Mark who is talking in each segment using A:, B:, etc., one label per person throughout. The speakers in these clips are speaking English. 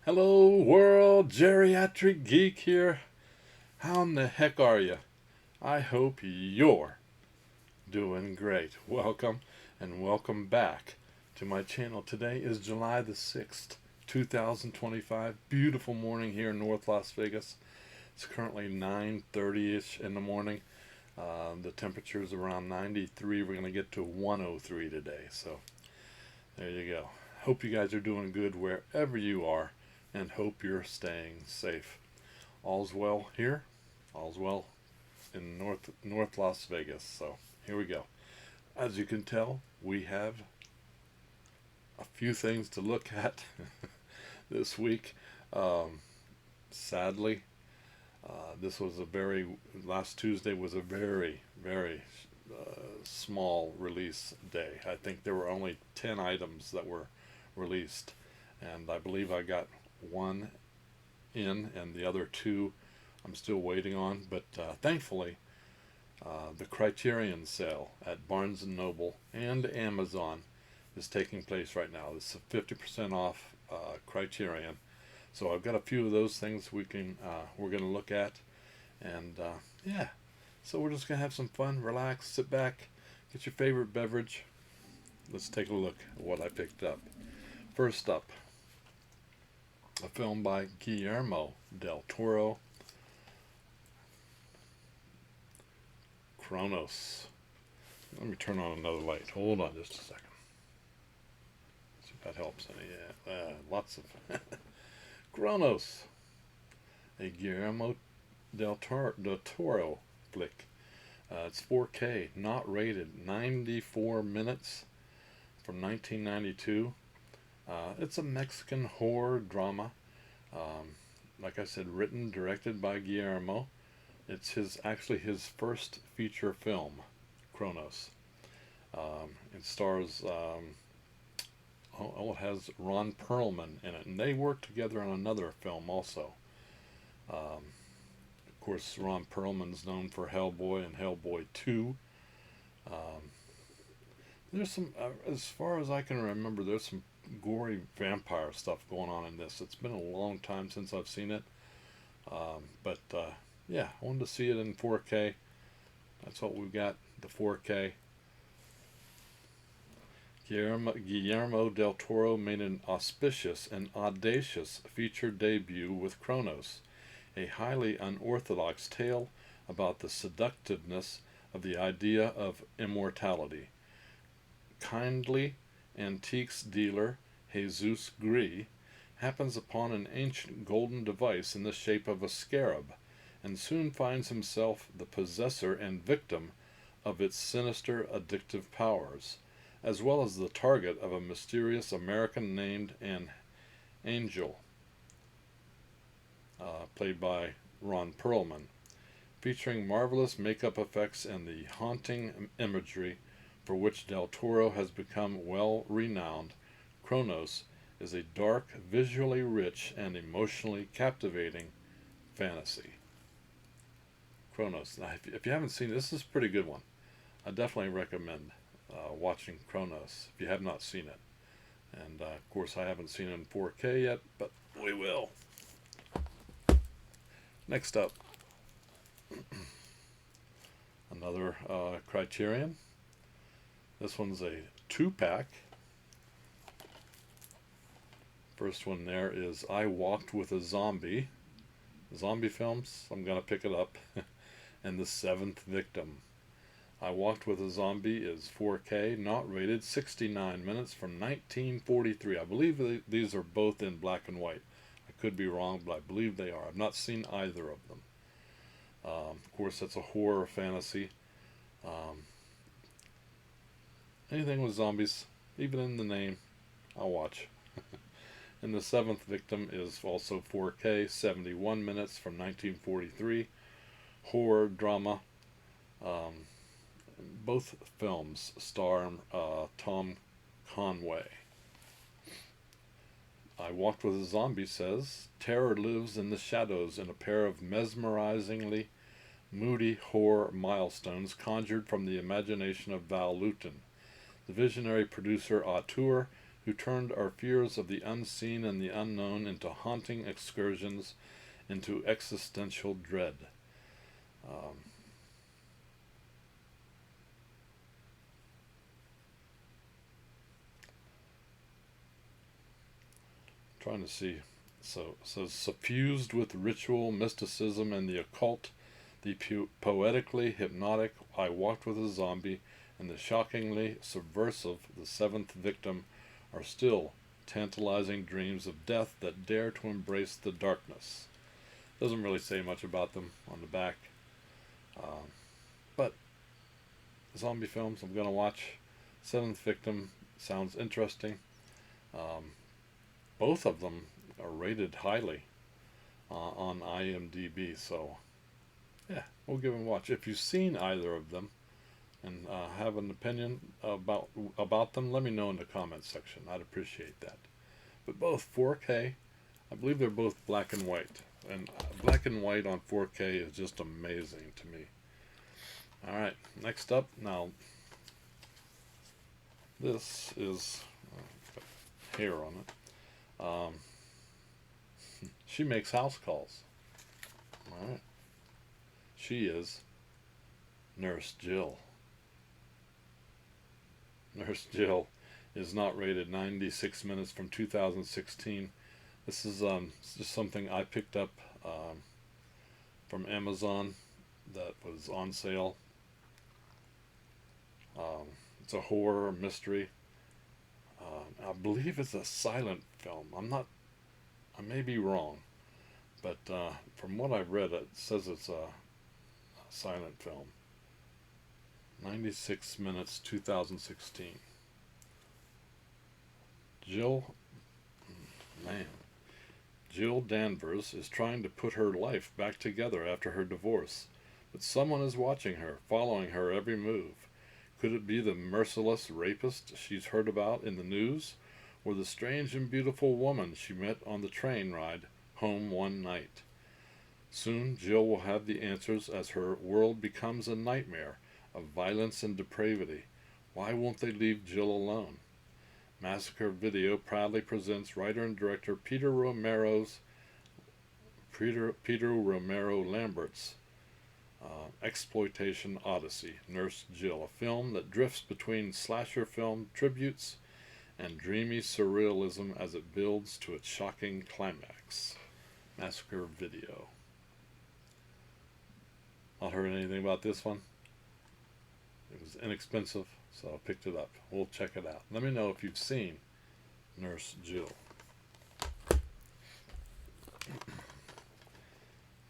A: Hello world, Geriatric Geek here. How in the heck are you? I hope you're doing great. Welcome and welcome back to my channel. Today is July the 6th, 2025. Beautiful morning here in North Las Vegas. It's currently 9:30ish in the morning. The temperature is around 93. We're going to get to 103 today. So there you go. Hope you guys are doing good wherever you are, and hope you're staying safe. All's well here. All's well in North Las Vegas. So here we go. As you can tell, we have a few things to look at this week. Sadly, this was last Tuesday was a very small release day. I think there were only 10 items that were released, and I believe I got one in, and the other two I'm still waiting on. But thankfully, the Criterion sale at Barnes & Noble and Amazon is taking place right now. It's a 50% off Criterion. So I've got a few of those things we're going to look at, and yeah. So we're just going to have some fun, relax, sit back, get your favorite beverage. Let's take a look at what I picked up. First up, a film by Guillermo del Toro, Kronos. Let me turn on another light. Hold on just a second. See if that helps any. Yeah, lots of Kronos, a Guillermo del Toro flick. It's 4K, not rated, 94 minutes from 1992. It's a Mexican horror drama. Like I said, written, directed by Guillermo. It's actually his first feature film, Kronos. It stars, it has Ron Perlman in it, and they worked together on another film also. Of course, Ron Perlman's known for Hellboy and Hellboy 2. There's some, as far as I can remember, there's some gory vampire stuff going on in this. It's been a long time since I've seen it. But yeah, I wanted to see it in 4K. That's what we've got, the 4K. Guillermo del Toro made an auspicious and audacious feature debut with Kronos, a highly unorthodox tale about the seductiveness of the idea of immortality. Kindly antiques dealer Jesus Gris happens upon an ancient golden device in the shape of a scarab, and soon finds himself the possessor and victim of its sinister addictive powers, as well as the target of a mysterious American named Angel, played by Ron Perlman. Featuring marvelous makeup effects and the haunting imagery for which Del Toro has become well renowned, Kronos is a dark, visually rich, and emotionally captivating fantasy. Kronos. Now, if you haven't seen this is a pretty good one. I definitely recommend watching Kronos if you have not seen it. And of course, I haven't seen it in 4K yet, but we will. Next up, another Criterion. This one's a 2-pack. First one there is I Walked with a Zombie. Zombie films, I'm going to pick it up. And The Seventh Victim. I Walked with a Zombie is 4K, not rated, 69 minutes from 1943. I believe these are both in black and white. I could be wrong, but I believe they are. I've not seen either of them. Of course, that's a horror fantasy. Anything with zombies, even in the name, I'll watch. And The Seventh Victim is also 4K, 71 minutes from 1943. Horror drama. Both films star Tom Conway. I Walked with a Zombie says, terror lives in the shadows in a pair of mesmerizingly moody horror milestones conjured from the imagination of Val Lewton, the visionary producer auteur who turned our fears of the unseen and the unknown into haunting excursions into existential dread. Um, Trying to see. So it says, suffused with ritual, mysticism, and the occult, the poetically hypnotic I Walked with a Zombie, and the shockingly subversive The Seventh Victim are still tantalizing dreams of death that dare to embrace the darkness. Doesn't really say much about them on the back. But zombie films I'm going to watch. Seventh Victim sounds interesting. Both of them are rated highly on IMDb, so yeah, we'll give them a watch. If you've seen either of them and have an opinion about them, let me know in the comments section. I'd appreciate that. But both 4K, I believe they're both black and white, and black and white on 4K is just amazing to me. Alright, next up, now this is hair on it. She makes house calls. Alright. She is Nurse Jill. Nurse Jill is not rated. 96 minutes from 2016. This is just something I picked up from Amazon that was on sale. It's a horror mystery. I believe it's a silent film. I may be wrong, but from what I've read, it says it's a silent film. 96 minutes, 2016. Jill Danvers is trying to put her life back together after her divorce, but someone is watching her, following her every move. Could it be the merciless rapist she's heard about in the news, or the strange and beautiful woman she met on the train ride home one night? Soon Jill will have the answers as her world becomes a nightmare of violence and depravity. Why won't they leave Jill alone? Massacre Video proudly presents writer and director Peter Romero Lambert's exploitation odyssey, Nurse Jill, a film that drifts between slasher film tributes and dreamy surrealism as it builds to its shocking climax. Massacre Video. Not heard anything about this one. It was inexpensive, so I picked it up. We'll check it out. Let me know if you've seen Nurse Jill.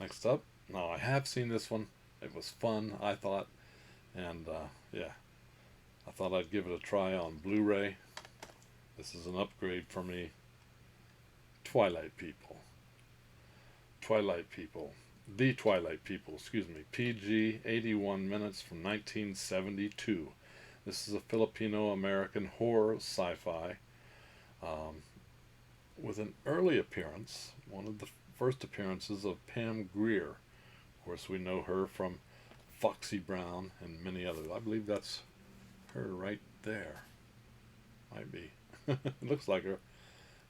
A: Next up, now I have seen this one. It was fun, I thought, and yeah, I thought I'd give it a try on Blu-ray. This is an upgrade for me. Twilight People. The Twilight People, excuse me. PG, 81 minutes from 1972. This is a Filipino-American horror sci-fi with an early appearance, one of the first appearances of Pam Grier. Of course, we know her from Foxy Brown and many others. I believe that's her right there. Might be. It looks like her.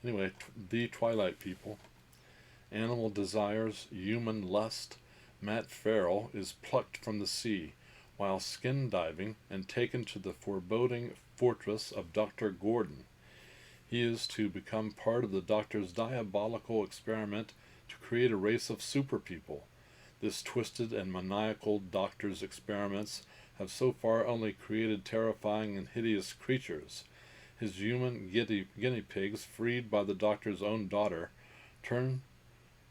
A: Anyway, The Twilight People. Animal desires, human lust. Matt Farrell is plucked from the sea while skin diving and taken to the foreboding fortress of Dr. Gordon. He is to become part of the Doctor's diabolical experiment to create a race of super people. This twisted and maniacal Doctor's experiments have so far only created terrifying and hideous creatures. His human guinea pigs, freed by the Doctor's own daughter, turn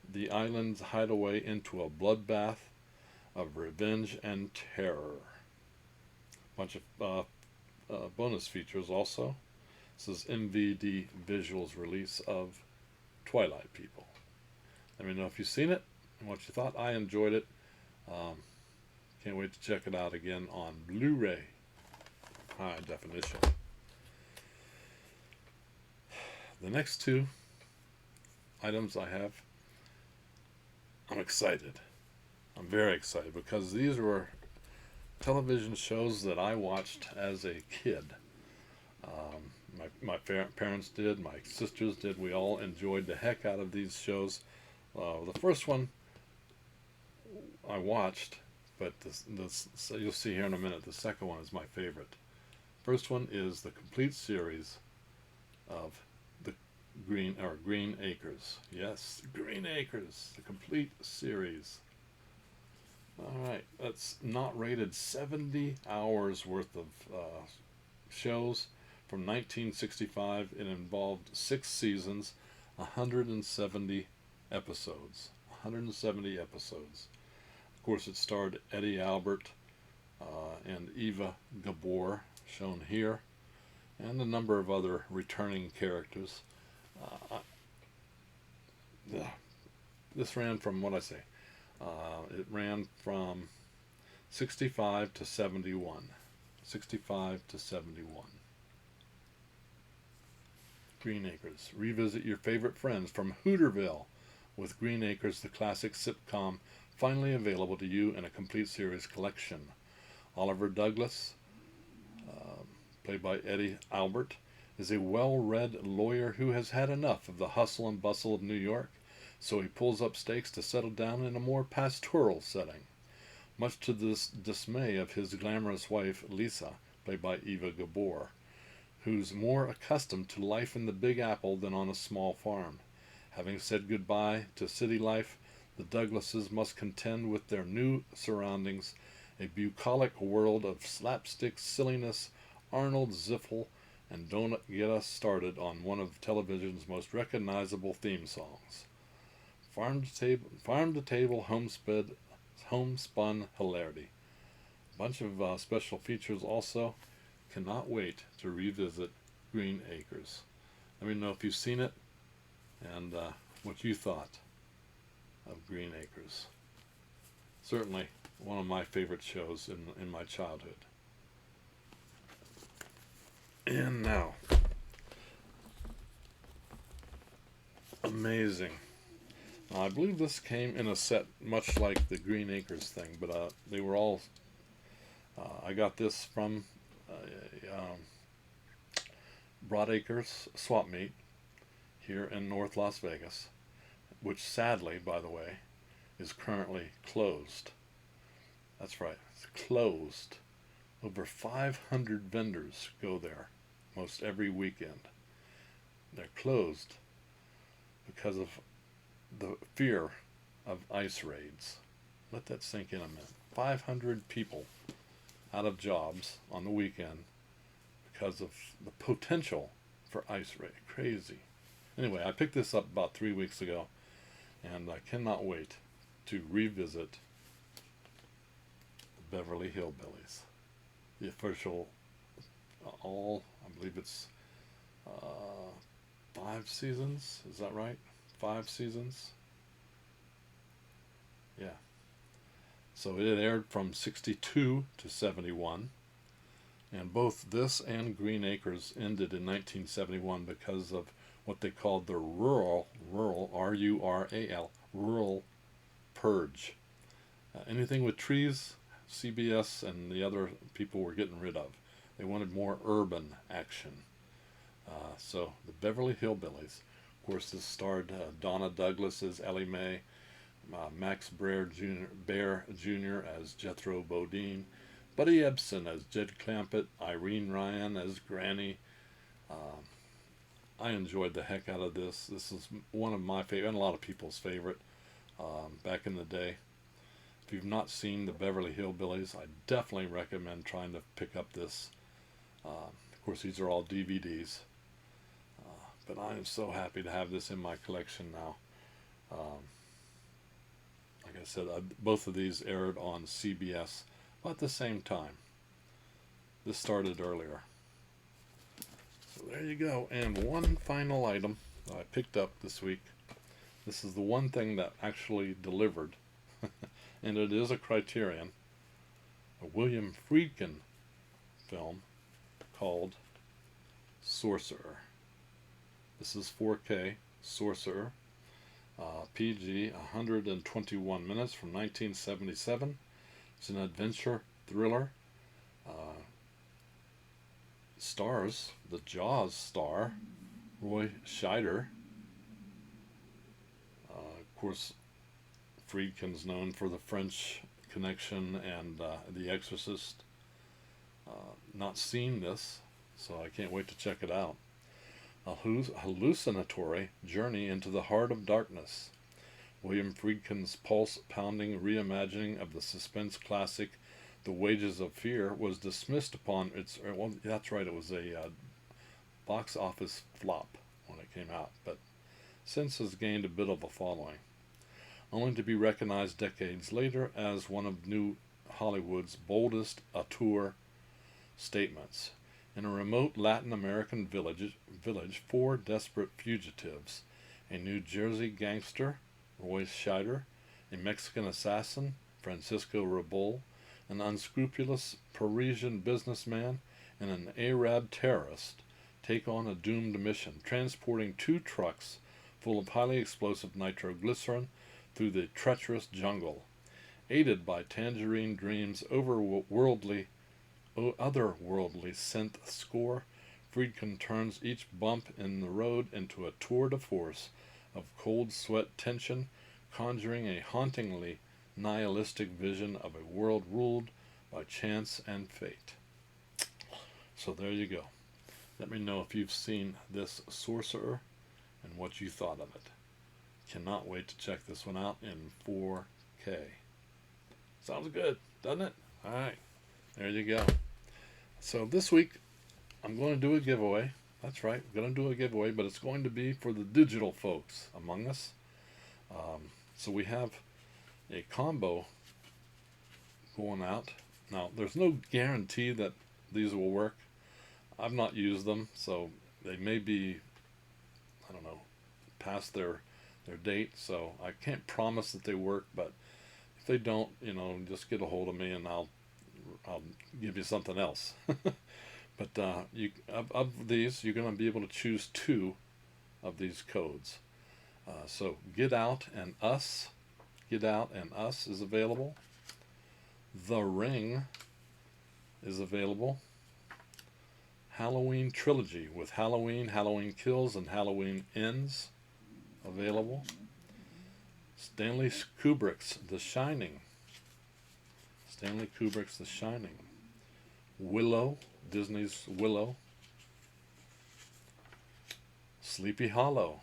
A: the island's hideaway into a bloodbath of revenge and terror. Bunch of bonus features also. This is MVD Visuals release of Twilight People. Let me know if you've seen it and what you thought. I enjoyed it. Can't wait to check it out again on Blu-ray, high definition. The next two items I have, I'm excited. I'm very excited because these were television shows that I watched as a kid. My parents did, my sisters did. We all enjoyed the heck out of these shows. The first one I watched, but this so you'll see here in a minute. The second one is my favorite. First one is the complete series of the Green Acres. Yes, Green Acres, the complete series. All right, that's not rated. 70 hours worth of shows from 1965. It involved 6 seasons, 170 episodes. 170 episodes. Of course, it starred Eddie Albert and Eva Gabor, shown here, and a number of other returning characters. This ran from, what I say, it ran from 65 to 71. 65 to 71. Green Acres. Revisit your favorite friends from Hooterville with Green Acres, the classic sitcom, finally available to you in a complete series collection. Oliver Douglas, played by Eddie Albert, is a well-read lawyer who has had enough of the hustle and bustle of New York, so he pulls up stakes to settle down in a more pastoral setting. Much to the dismay of his glamorous wife, Lisa, played by Eva Gabor, who's more accustomed to life in the Big Apple than on a small farm. Having said goodbye to city life, the Douglases must contend with their new surroundings, a bucolic world of slapstick silliness, Arnold Ziffel, and don't get us started on one of television's most recognizable theme songs. Farm to table homespun hilarity. Bunch of special features also. Cannot wait to revisit Green Acres. Let me know if you've seen it and what you thought of Green Acres. Certainly one of my favorite shows in my childhood. And now, amazing. Now, I believe this came in a set much like the Green Acres thing, but they were all, I got this from Broadacres Swap Meet here in North Las Vegas, which sadly, by the way, is currently closed. That's right, it's closed. Over 500 vendors go there most every weekend. They're closed because of the fear of ICE raids. Let that sink in a minute. 500 people out of jobs on the weekend because of the potential for ICE raid. Crazy. Anyway, I picked this up about 3 weeks ago, and I cannot wait to revisit the Beverly Hillbillies. The official, I believe it's 5 seasons. Is that right? 5 seasons. Yeah. So it aired from 62 to 71. And both this and Green Acres ended in 1971 because of what they called the rural, R-U-R-A-L, rural purge. Anything with trees, CBS and the other people were getting rid of. They wanted more urban action. So the Beverly Hillbillies. Of course, this starred Donna Douglas as Ellie Mae, Max Bear Jr. as Jethro Bodine, Buddy Ebsen as Jed Clampett, Irene Ryan as Granny. I enjoyed the heck out of this. This is one of my favorite, and a lot of people's favorite, back in the day. If you've not seen the Beverly Hillbillies, I definitely recommend trying to pick up this. Of course, these are all DVDs. But I am so happy to have this in my collection now. Like I said, both of these aired on CBS at the same time. This started earlier. So there you go. And one final item that I picked up this week. This is the one thing that actually delivered. And it is a Criterion. A William Friedkin film called Sorcerer. This is 4K Sorcerer, PG, 121 minutes from 1977. It's an adventure thriller. stars the Jaws star, Roy Scheider. Of course, Friedkin's known for The French Connection and The Exorcist. Not seen this, so I can't wait to check it out. A hallucinatory journey into the heart of darkness. William Friedkin's pulse-pounding reimagining of the suspense classic The Wages of Fear was dismissed upon its... Well, that's right, it was a box office flop when it came out, but since has gained a bit of a following, only to be recognized decades later as one of New Hollywood's boldest auteur statements. In a remote Latin American village, four desperate fugitives, a New Jersey gangster, Roy Scheider, a Mexican assassin, Francisco Rabol, an unscrupulous Parisian businessman, and an Arab terrorist, take on a doomed mission, transporting 2 trucks full of highly explosive nitroglycerin through the treacherous jungle. Aided by Tangerine Dream's otherworldly synth score, Friedkin turns each bump in the road into a tour de force of cold sweat tension, conjuring a hauntingly nihilistic vision of a world ruled by chance and fate. So there you go. Let me know if you've seen this Sorcerer and what you thought of it. Cannot wait to check this one out in 4K. Sounds good, doesn't it? Alright, there you go. So this week, I'm going to do a giveaway. That's right, I'm going to do a giveaway, but it's going to be for the digital folks among us. So we have a combo going out. Now, there's no guarantee that these will work. I've not used them, so they may be, I don't know, past their date, so I can't promise that they work, but if they don't, you know, just get a hold of me and I'll give you something else. But of these, you're going to be able to choose 2 of these codes. So Get Out and Us is available. The Ring is available. Halloween Trilogy with Halloween, Halloween Kills, and Halloween Ends available. Stanley Kubrick's The Shining. Willow, Disney's Willow. Sleepy Hollow.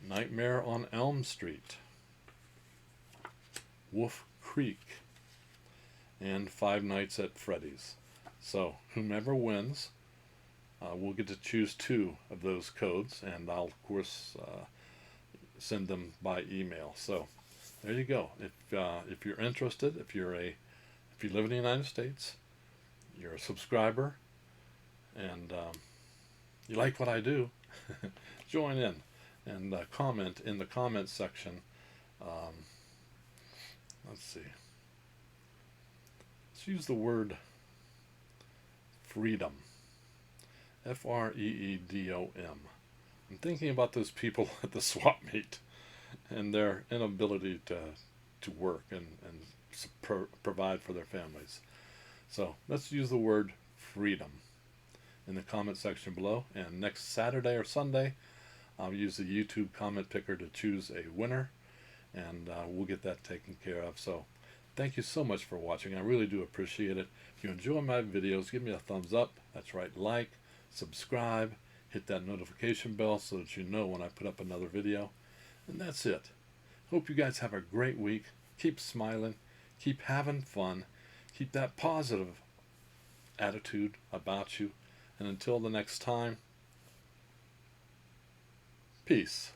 A: Nightmare on Elm Street. Wolf Creek. And Five Nights at Freddy's. So whomever wins will get to choose 2 of those codes, and I'll of course send them by email. So there you go. If you're interested, if you live in the United States, you're a subscriber, and you like what I do, join in and comment in the comments section. Let's see. Let's use the word freedom. Freedom. I'm thinking about those people at the swap meet and their inability to work and provide for their families. So let's use the word freedom in the comment section below. And next Saturday or Sunday, I'll use the YouTube comment picker to choose a winner, and we'll get that taken care of. So thank you so much for watching. I really do appreciate it. If you enjoy my videos, give me a thumbs up. That's right, like, subscribe, hit that notification bell so that you know when I put up another video. And that's it. Hope you guys have a great week. Keep smiling, keep having fun, keep that positive attitude about you. And until the next time, peace.